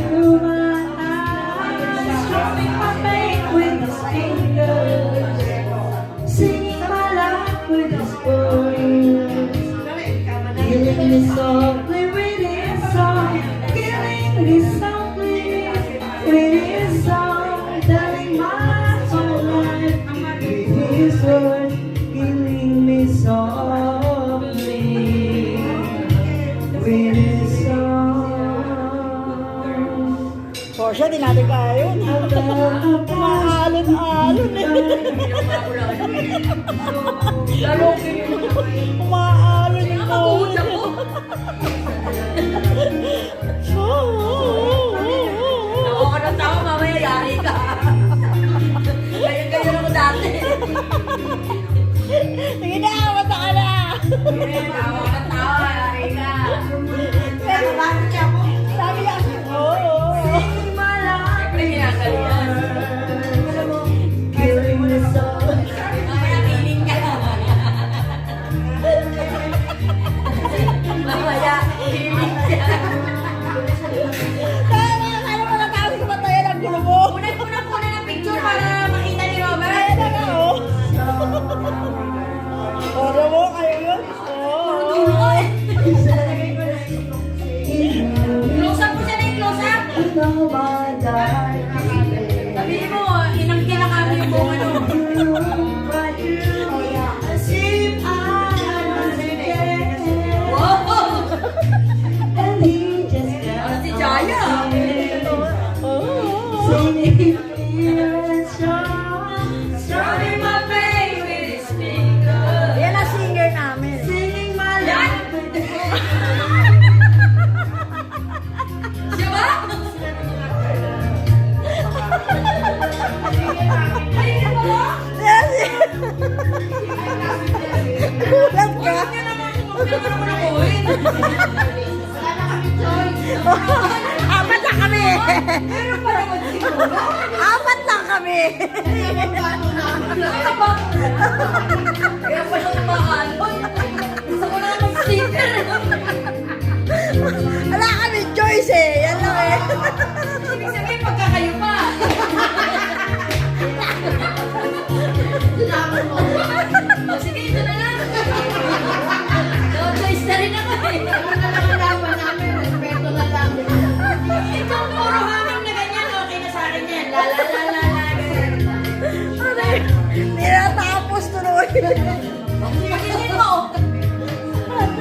through my eyes, strumming my pain with his fingers, singing my life with his words, killing me softly with his song, killing me softly with his song, telling my whole life with his words, killing me softly with his song. Portia, di natin kaya yun. Umaalon-alon eh. Umaalon yung Portia. Ako ka ng tao, mamaya yari ka. Ganyan-ganyan ako dati. Sige na, mata ka na. Ako ka ng tao, yari ka. Pero bakit niya ako? Sabi niya, oo. Siyempre, hinagalingan. Killing me softly. Mamaya piling ka. Mamaya piling ka. Kaya mo natawag sa matayan ang gulo mo. Una ng picture para makita ni Robert. Kaya na nga, oh. Oro mo, kayo yun? Oo. Close up mo siya na yung close up. Sabihin mo, inangkin na kami yung buong ano. Wow! Si Jaya. Strumming my face with his fingers. Yan ang singer namin. Yan! Siya ba? Ayun mo ba? Yes! Gulat ka? Huwag ka naman nakuhin. Apat lang kami! Meron pa naman siguro. Apat lang kami! Ano ba? Kaya pa siya kumakanon. Gusto ko na mag-sticker. Wala kami choice eh! Yan lang eh! Ibig sabihin, pagkakayo pa. O, sige, ito na lang. No choice na rin ako eh. Ito, puro hangin na ganyan. Okay na sa akin yan. La la la la la. Tinatapos tuloy! Pagkinin mo.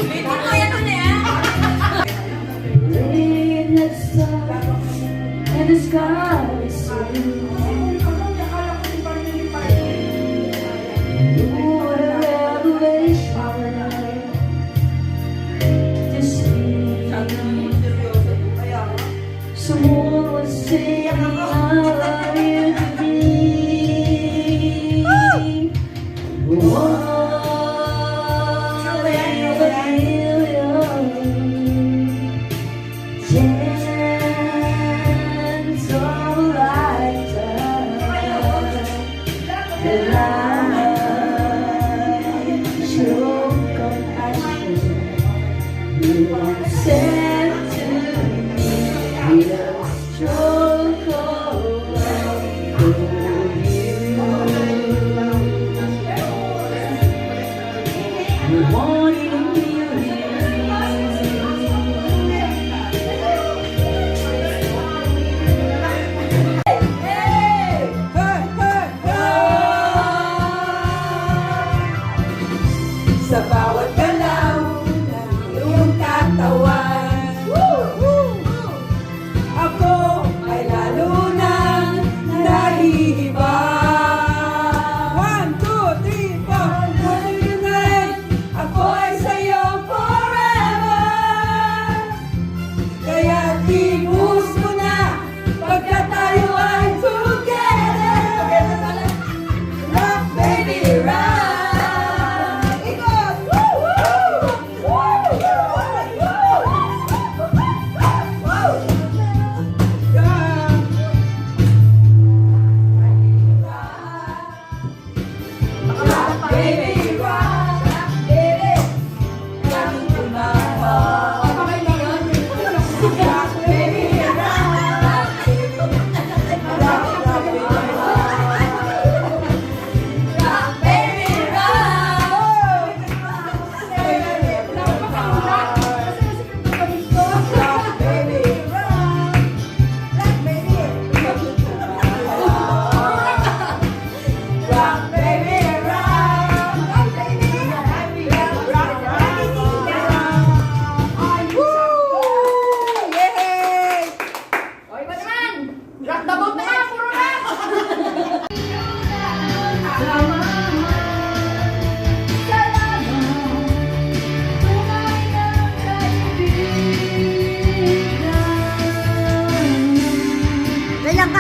Wait mo yan nun eh. And the sky is blue. What a revelation to see. Someone was saying how I used to be. One in a million. Chance of a lifetime that I show compassion. You said to me, we are stroke of you. Wanting to be sa bawat galaw ng iyong katawan. Ako ay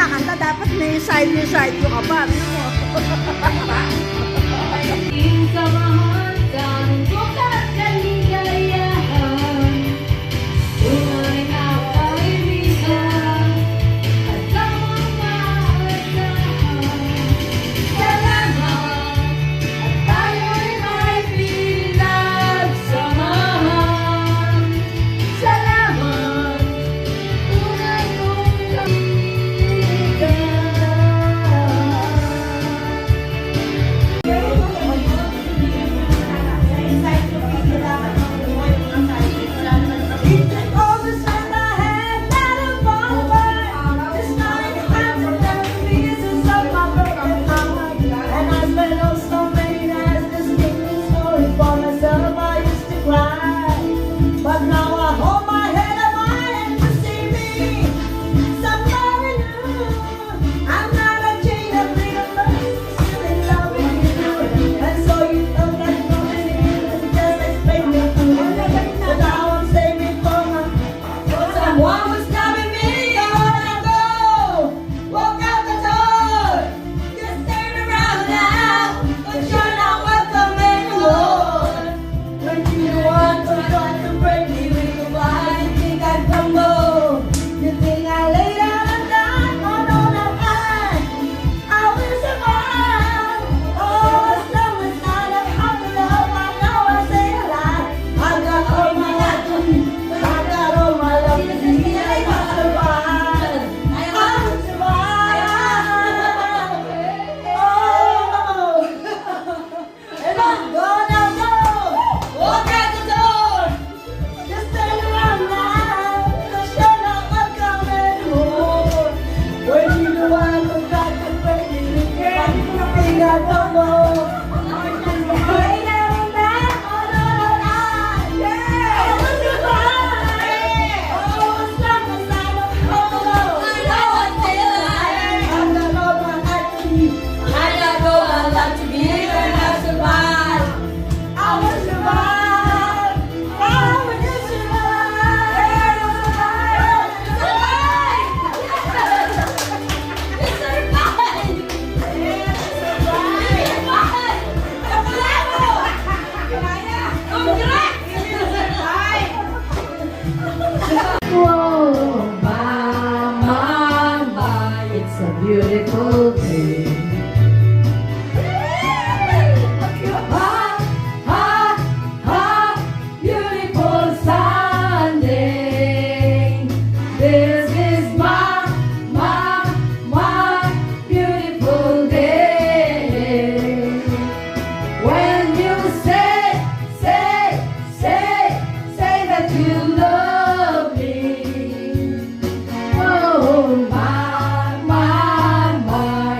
kakanta, dapat may side view ka pa. Ano mo? Aking samahan sa mundok at kaligayahan. Tunay na kaibigan at tamang maasahan. Salamat at tayo'y may pinagsamahan. Salamat, tunay kong kaibigan. But now I hold my head up high and you see me, somebody new. I'm not a chain of freedom, but still in love with you. And so you know that nothing is just expect me to. But now I'm saving for someone who's stopping me. I wanna go, walk out the door. Just turn around now, but you're not welcome anymore. When you want to try to break me with your body, you think I'd crumble. You think I lay down and die? Oh no, not I will survive. Oh, as long as I don't have to love, I know I say a lie. I got all my life to you. I got all my love to you. I will survive. I will survive. Oh, and I'm gonna go. Walk out the door. Just turn around now. 'Cause you're not welcome anymore. When you know I forgot to break you, you think I don't know. Way down and back, oh no, no, no. Yeah. I will survive. Oh, as long as I don't hold on. I know I feel alive. I got all my life to give. I got all my life to give, and I survive. I will survive. I will survive. Whoa, my, it's a beautiful day. Ha, ha, ha, beautiful Sunday. This is my beautiful day. When you say that you love me. Oh, my,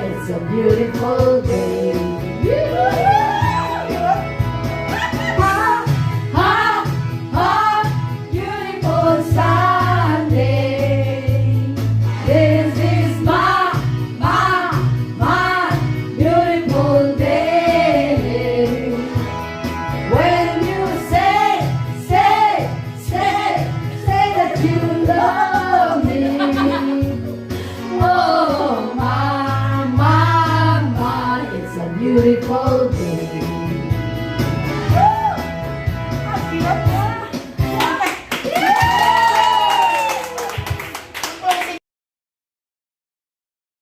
it's a beautiful day. Ha, ha, beautiful Sunday. This is my beautiful day. When you say that you love me. Oh, my, it's a beautiful day.